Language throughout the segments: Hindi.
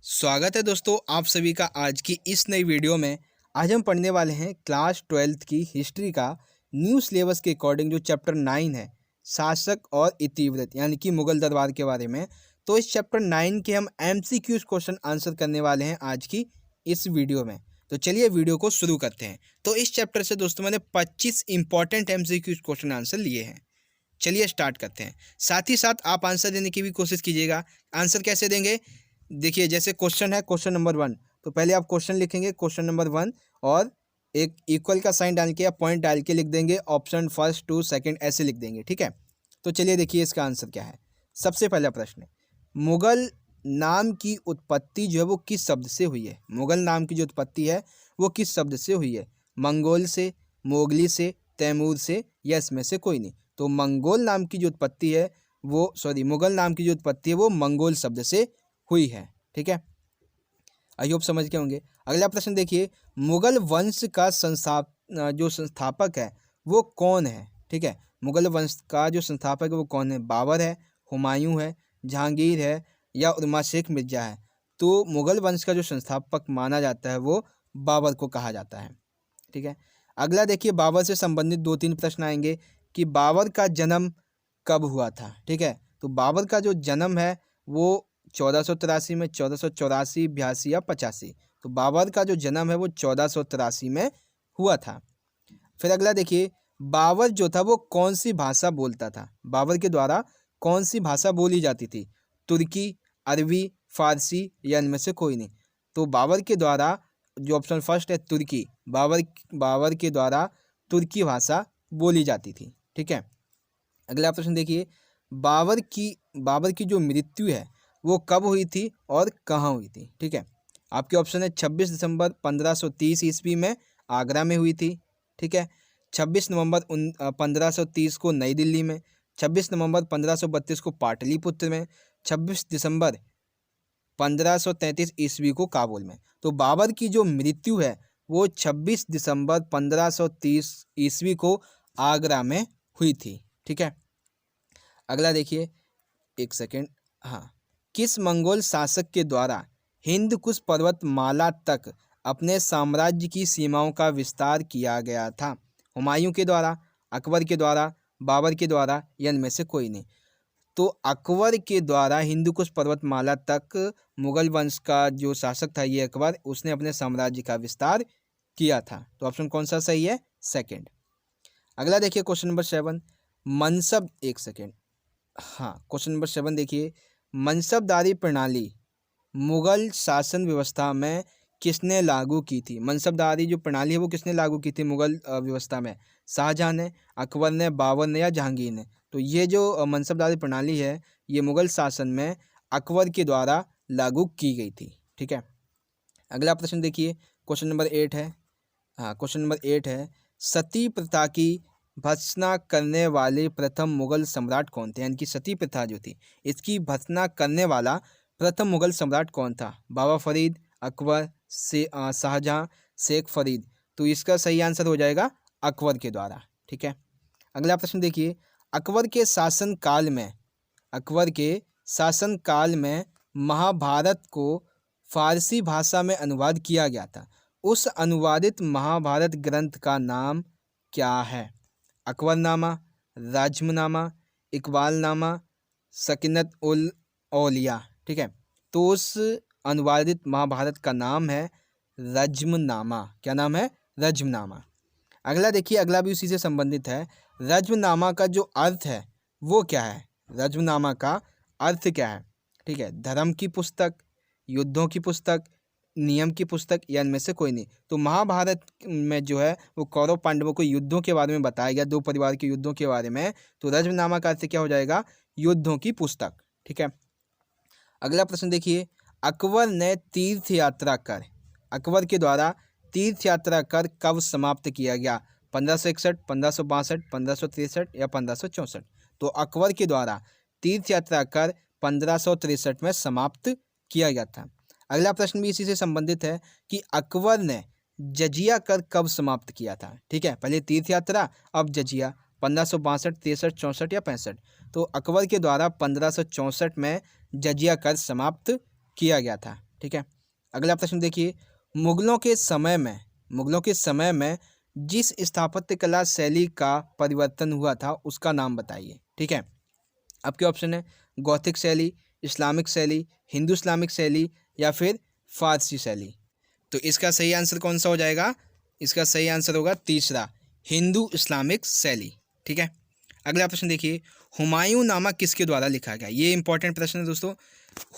स्वागत है दोस्तों आप सभी का आज की इस नई वीडियो में। आज हम पढ़ने वाले हैं क्लास 12th की हिस्ट्री का न्यू सिलेबस के अकॉर्डिंग जो चैप्टर 9 है शासक और इतिवृत्त यानी कि मुगल दरबार के बारे में। तो इस चैप्टर 9 के हम MCQs क्वेश्चन आंसर करने वाले हैं आज की इस वीडियो में। तो चलिए वीडियो को शुरू करते हैं। तो इस चैप्टर से दोस्तों मैंने 25 इंपॉर्टेंट MCQs क्वेश्चन आंसर लिए हैं। चलिए स्टार्ट करते हैं। साथ ही साथ आप आंसर देने की भी कोशिश कीजिएगा। आंसर कैसे देंगे, देखिए जैसे क्वेश्चन है क्वेश्चन नंबर 1, तो पहले आप क्वेश्चन लिखेंगे क्वेश्चन नंबर 1 और एक इक्वल का साइन डाल के या पॉइंट डाल के लिख देंगे ऑप्शन फर्स्ट टू सेकंड ऐसे लिख देंगे, ठीक है। तो चलिए देखिए इसका आंसर क्या है। सबसे पहला प्रश्न, मुगल नाम की उत्पत्ति जो है वो किस शब्द से हुई है। मुगल नाम की जो उत्पत्ति है वो किस शब्द से हुई है, मंगोल से, मोगली से, तैमूर से या इसमें से कोई नहीं। तो मंगोल नाम की जो उत्पत्ति है वो मुगल नाम की जो उत्पत्ति है वो मंगोल शब्द से हुई है, ठीक है। आई होप समझ के होंगे। अगला प्रश्न देखिए, मुगल वंश का जो संस्थापक है वो कौन है, ठीक है। मुगल वंश का जो संस्थापक है वो कौन है, बाबर है, हुमायूं है, जहांगीर है या उरमा शेख मिर्जा है। तो मुगल वंश का जो संस्थापक माना जाता है वो बाबर को कहा जाता है, ठीक है। अगला देखिए, बाबर से संबंधित 2-3 प्रश्न आएंगे कि बाबर का जन्म कब हुआ था, ठीक है। तो बाबर का जो जन्म है वो 1483 में, 1484, 82 या 85। तो बाबर का जो जन्म है वो 1483 में हुआ था। फिर अगला देखिए, बाबर जो था वो कौन सी भाषा बोलता था। बाबर के द्वारा कौन सी भाषा बोली जाती थी, तुर्की, अरबी, फारसी या इनमें से कोई नहीं। तो बाबर के द्वारा जो ऑप्शन फर्स्ट है तुर्की, बाबर के द्वारा तुर्की भाषा बोली जाती थी, ठीक है। अगला प्रश्न देखिए, बाबर की जो मृत्यु है वो कब हुई थी और कहाँ हुई थी, ठीक है। आपके ऑप्शन है 26 दिसंबर 1530 ईस्वी में आगरा में हुई थी, ठीक है। 26 नवंबर 1530 को नई दिल्ली में, 26 नवंबर 1532 को पाटलिपुत्र में, 26 दिसंबर 1533 ईस्वी को काबुल में। तो बाबर की जो मृत्यु है वो 26 दिसंबर 1530 ईस्वी को आगरा में हुई थी, ठीक है। अगला देखिए, एक सेकेंड, हाँ, किस मंगोल शासक के द्वारा हिंद कुश पर्वतमाला तक अपने साम्राज्य की सीमाओं का विस्तार किया गया था। हुमायूं के द्वारा, अकबर के द्वारा, बाबर के द्वारा या इनमें से कोई नहीं। तो अकबर के द्वारा हिंदू कुश पर्वतमाला तक मुगल वंश का जो शासक था ये अकबर, उसने अपने साम्राज्य का विस्तार किया था। तो ऑप्शन कौन सा सही है, सेकंड। अगला देखिए क्वेश्चन नंबर 7, मनसब, एक सेकेंड, हाँ, क्वेश्चन नंबर 7 देखिए, मनसबदारी प्रणाली मुगल शासन व्यवस्था में किसने लागू की थी। मनसबदारी जो प्रणाली है वो किसने लागू की थी मुगल व्यवस्था में, शाहजहां ने, अकबर ने, बाबर ने या जहांगीर ने। तो ये जो मनसबदारी प्रणाली है ये मुगल शासन में अकबर के द्वारा लागू की गई थी, ठीक है। अगला प्रश्न देखिए, क्वेश्चन नंबर 8 है, हाँ, क्वेश्चन नंबर 8 है, सती प्रथा की भर्त्सना करने वाले प्रथम मुगल सम्राट कौन थे। यानी कि सती प्रथा जो थी इसकी भर्त्सना करने वाला प्रथम मुगल सम्राट कौन था, बाबा फरीद, अकबर, शाहजहां, शेख फरीद। तो इसका सही आंसर हो जाएगा अकबर के द्वारा, ठीक है। अगला प्रश्न देखिए, अकबर के शासनकाल में महाभारत को फारसी भाषा में अनुवाद किया गया था। उस अनुवादित महाभारत ग्रंथ का नाम क्या है, अकबरनामा, राजमनामा, इकबालनामा, सकीनत उल औलिया, ठीक है। तो उस अनुवादित महाभारत का नाम है रज्मनामा। क्या नाम है, रज्मनामा। अगला देखिए, अगला भी उसी से संबंधित है। रज्मनामा का जो अर्थ है वो क्या है, रज्मनामा का अर्थ क्या है, ठीक है। धर्म की पुस्तक, युद्धों की पुस्तक, नियम की पुस्तक या इनमें से कोई नहीं। तो महाभारत में जो है वो कौरव पांडवों को युद्धों के बारे में बताया गया, दो परिवार के युद्धों के बारे में। तो रज्मनामा का अर्थ क्या हो जाएगा, युद्धों की पुस्तक, ठीक है। अगला प्रश्न देखिए, अकबर के द्वारा तीर्थ यात्रा कर कब समाप्त किया गया, 1561, 1562, 1563 या 1564। तो अकबर के द्वारा तीर्थ यात्रा कर 1563 में समाप्त किया गया था। अगला प्रश्न भी इसी से संबंधित है कि अकबर ने जजिया कर कब समाप्त किया था, ठीक है। पहले तीर्थ यात्रा, अब जजिया, 1562, 63, 64 या 65। तो अकबर के द्वारा 1564 में जजिया कर समाप्त किया गया था, ठीक है। अगला प्रश्न देखिए, मुगलों के समय में जिस स्थापत्य कला शैली का परिवर्तन हुआ था उसका नाम बताइए। ठीक है। आपके ऑप्शन है गौथिक शैली, इस्लामिक शैली, हिंदू इस्लामिक शैली या फिर फारसी शैली। तो इसका सही आंसर कौन सा हो जाएगा? इसका सही आंसर होगा तीसरा, हिंदू इस्लामिक शैली। ठीक है। अगला प्रश्न देखिए, हुमायूं नामा किसके द्वारा लिखा गया? ये इंपॉर्टेंट प्रश्न है दोस्तों।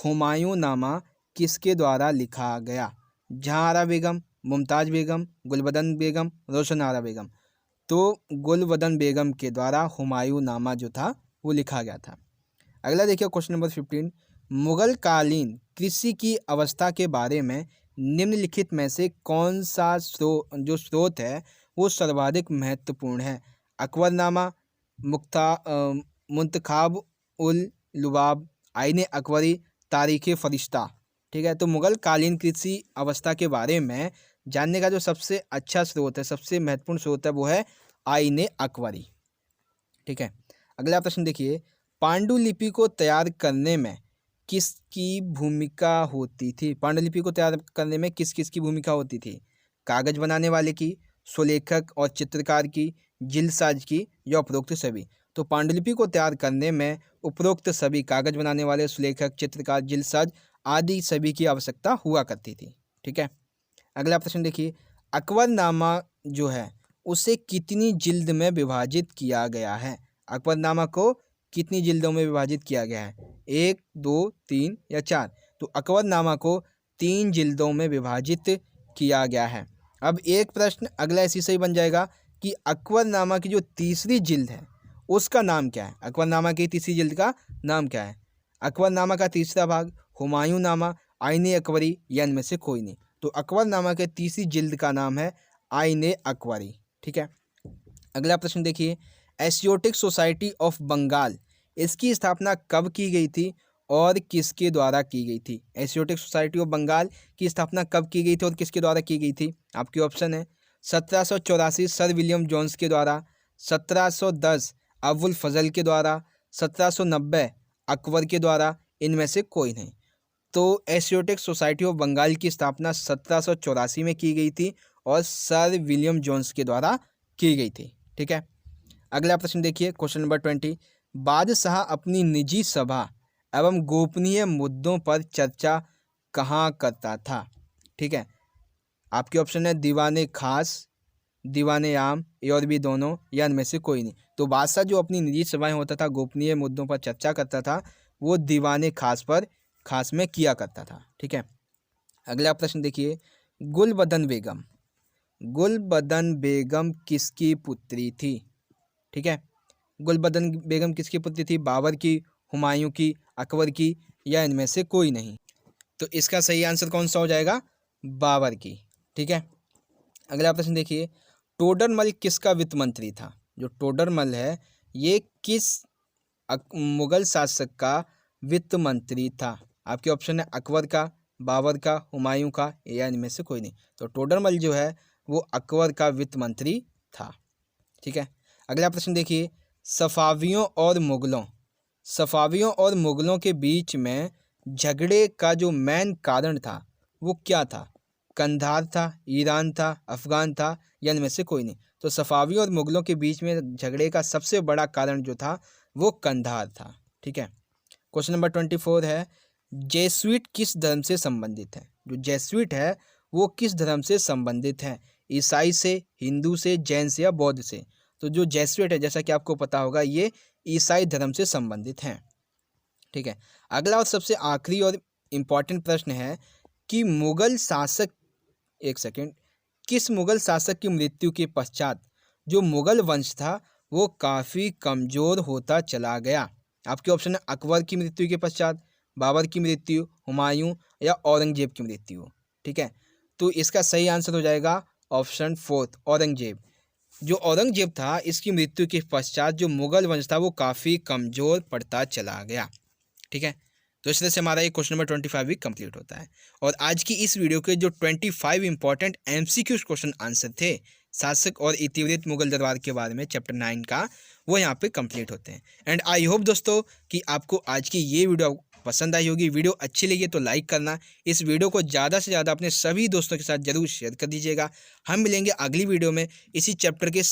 हुमायूं नामा किसके द्वारा लिखा गया? जहांआरा बेगम, मुमताज़ बेगम, गुलबदन बेगम, रोशन आरा बेगम। तो गुलबदन बेगम के द्वारा हुमायूं नामा जो था वो लिखा गया था। अगला देखिए क्वेश्चन नंबर 15, मुगल कालीन कृषि की अवस्था के बारे में निम्नलिखित में से कौन सा स्रोत है वो सर्वाधिक महत्वपूर्ण है? अकबरनामा, मुंतखाब उल लुबाब, आईने अकबरी, तारीख़ फरिश्ता। ठीक है। तो मुगल कालीन कृषि अवस्था के बारे में जानने का जो सबसे अच्छा स्रोत है, सबसे महत्वपूर्ण स्रोत है वो है आईने अकबरी। ठीक है। अगला प्रश्न देखिए, पांडुलिपि को तैयार करने में किसकी भूमिका होती थी? पांडुलिपि को तैयार करने में किस किस की भूमिका होती थी? कागज बनाने वाले की, सुलेखक और चित्रकार की, जिलसाज की या उपरोक्त सभी? तो पांडुलिपि को तैयार करने में उपरोक्त सभी, कागज बनाने वाले, सुलेखक, चित्रकार, जिलसाज आदि सभी की आवश्यकता हुआ करती थी। ठीक है। अगला प्रश्न देखिए, अकबरनामा जो है उसे कितनी जिल्द में विभाजित किया गया है? अकबरनामा को कितनी जिल्दों में विभाजित किया गया है? 1, 2, 3 या 4? तो अकबरनामा को 3 जिल्दों में विभाजित किया गया है। अब एक प्रश्न अगला इसी से ही बन जाएगा कि अकबरनामा की जो तीसरी जिल्द है उसका नाम क्या है? अकबरनामा की तीसरी जिल्द का नाम क्या है? अकबरनामा का तीसरा भाग, हुमायूं नामा, आईने अकबरी या इनमें से कोई नहीं? तो अकबरनामा के तीसरी जिल्द का नाम है आईने अकबरी। ठीक है। अगला प्रश्न देखिए, एशियोटिक सोसाइटी ऑफ बंगाल इसकी स्थापना कब की गई थी और किसके द्वारा की गई थी? एशियोटिक सोसाइटी ऑफ बंगाल की स्थापना कब की गई थी और किसके द्वारा की गई थी? आपके ऑप्शन है 1784 सर विलियम जोन्स के द्वारा, 1710 अबुल फजल के द्वारा, 1790 अकबर के द्वारा, इनमें से कोई नहीं? तो एशियोटिक सोसाइटी ऑफ बंगाल की स्थापना 1784 में की गई थी और सर विलियम जोन्स के द्वारा की गई थी। ठीक है। अगला प्रश्न देखिए क्वेश्चन नंबर 20, बादशाह अपनी निजी सभा एवं गोपनीय मुद्दों पर चर्चा कहाँ करता था? ठीक है। आपके ऑप्शन है दीवाने खास, दीवाने आम, ए और बी दोनों या इनमें से कोई नहीं? तो बादशाह जो अपनी निजी सभाएं होता था, गोपनीय मुद्दों पर चर्चा करता था, वो दीवाने खास में किया करता था। ठीक है। अगला प्रश्न देखिए, गुलबदन बेगम किसकी पुत्री थी? ठीक है। गुलबदन बेगम किसकी पुत्री थी? बाबर की, हुमायूं की, अकबर की या इनमें से कोई नहीं? तो इसका सही आंसर कौन सा हो जाएगा? बाबर की। ठीक है। अगला प्रश्न देखिए, टोडरमल किसका वित्त मंत्री था? जो टोडरमल है ये किस मुगल शासक का वित्त मंत्री था? आपके ऑप्शन है अकबर का, बाबर का, हुमायूं का या इनमें से कोई नहीं? तो टोडरमल जो है वो अकबर का वित्त मंत्री था। ठीक है। अगला प्रश्न देखिए, सफावियों और मुगलों के बीच में झगड़े का जो मेन कारण था वो क्या था? कंधार था, ईरान था, अफगान था या इनमें से कोई नहीं? तो सफावियों और मुगलों के बीच में झगड़े का सबसे बड़ा कारण जो था वो कंधार था। ठीक है। क्वेश्चन नंबर 24 है, जेसुइट किस धर्म से संबंधित है? जो जेसुइट है वो किस धर्म से संबंधित है? ईसाई से, हिंदू से, जैन से या बौद्ध से? तो जो जेसुइट है जैसा कि आपको पता होगा ये ईसाई धर्म से संबंधित हैं। ठीक है। अगला और सबसे आखिरी और इम्पॉर्टेंट प्रश्न है कि किस मुगल शासक की मृत्यु के पश्चात जो मुगल वंश था वो काफ़ी कमज़ोर होता चला गया? आपके ऑप्शन है अकबर की मृत्यु के पश्चात, बाबर की मृत्यु, हुमायूं या औरंगजेब की मृत्यु। ठीक है। तो इसका सही आंसर हो जाएगा ऑप्शन 4 औरंगजेब। जो औरंगजेब था इसकी मृत्यु के पश्चात जो मुगल वंश था वो काफ़ी कमज़ोर पड़ता चला गया। ठीक है। तो इस तरह से हमारा ये क्वेश्चन नंबर 25 भी कंप्लीट होता है। और आज की इस वीडियो के जो 25 इंपॉर्टेंट MCQ क्वेश्चन आंसर थे शासक और इतिवृत्त मुगल दरबार के बारे में चैप्टर 9 का, वो यहाँ पे कंप्लीट होते हैं। एंड आई होप दोस्तों कि आपको आज की ये वीडियो पसंद आई होगी। वीडियो अच्छी लगी तो लाइक करना, इस वीडियो को ज़्यादा से ज़्यादा अपने सभी दोस्तों के साथ जरूर शेयर कर दीजिएगा। हम मिलेंगे अगली वीडियो में इसी चैप्टर के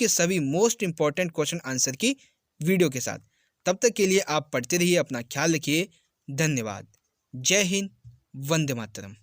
सभी मोस्ट इंपॉर्टेंट क्वेश्चन आंसर की वीडियो के साथ। तब तक के लिए आप पढ़ते रहिए, अपना ख्याल रखिए। धन्यवाद। जय हिंद, वंदे मातरम।